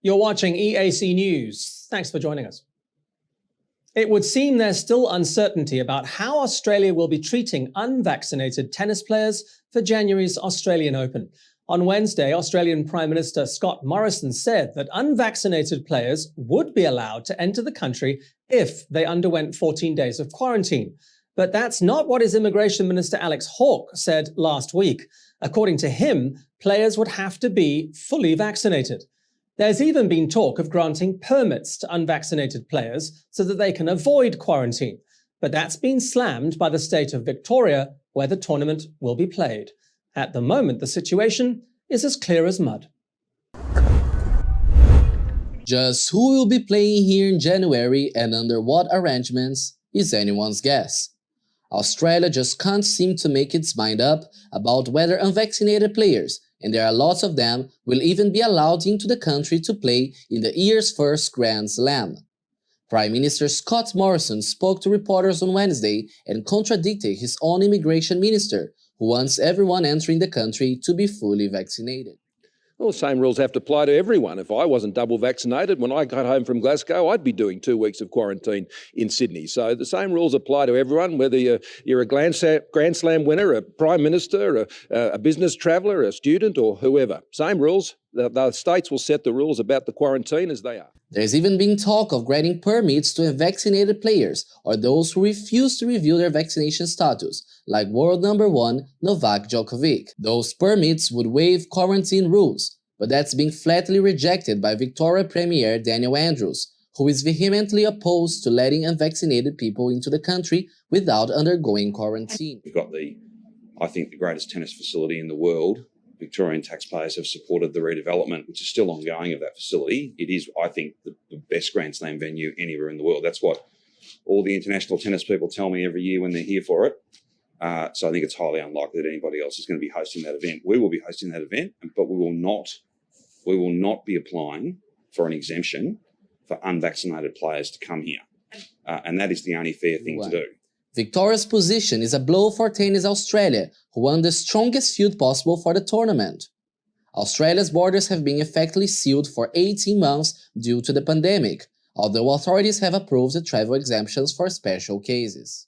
You're watching EAC News. Thanks for joining us. It would seem there's still uncertainty about how Australia will be treating unvaccinated tennis players for January's Australian Open. On Wednesday, Australian Prime Minister Scott Morrison said that unvaccinated players would be allowed to enter the country if they underwent 14 days of quarantine. But that's not what his Immigration Minister Alex Hawke said last week. According to him, players would have to be fully vaccinated. There's even been talk of granting permits to unvaccinated players so that they can avoid quarantine. But that's been slammed by the state of Victoria, where the tournament will be played. At the moment, the situation is as clear as mud. Just who will be playing here in January and under what arrangements is anyone's guess. Australia just can't seem to make its mind up about whether unvaccinated players, and there are lots of them, will even be allowed into the country to play in the year's first Grand Slam. Prime Minister Scott Morrison spoke to reporters on Wednesday and contradicted his own immigration minister, who wants everyone entering the country to be fully vaccinated. Well, the same rules have to apply to everyone. If I wasn't double vaccinated, when I got home from Glasgow, I'd be doing 2 weeks of quarantine in Sydney. So the same rules apply to everyone, whether you're a Grand Slam winner, a Prime Minister, a business traveller, a student or whoever. Same rules. The states will set the rules about the quarantine as they are. There's even been talk of granting permits to unvaccinated players or those who refuse to reveal their vaccination status, like world number 1 Novak Djokovic. Those permits would waive quarantine rules, but that's been flatly rejected by Victoria Premier Daniel Andrews, who is vehemently opposed to letting unvaccinated people into the country without undergoing quarantine. We've got I think, the greatest tennis facility in the world. Victorian taxpayers have supported the redevelopment, which is still ongoing, of that facility. It is, I think, the best Grand Slam venue anywhere in the world. That's what all the international tennis people tell me every year when they're here for it. So I think it's highly unlikely that anybody else is going to be hosting that event. We will be hosting that event, but we will not be applying for an exemption for unvaccinated players to come here. And that is the only fair thing to do. Victoria's position is a blow for Tennis Australia, who won the strongest field possible for the tournament. Australia's borders have been effectively sealed for 18 months due to the pandemic, although authorities have approved the travel exemptions for special cases.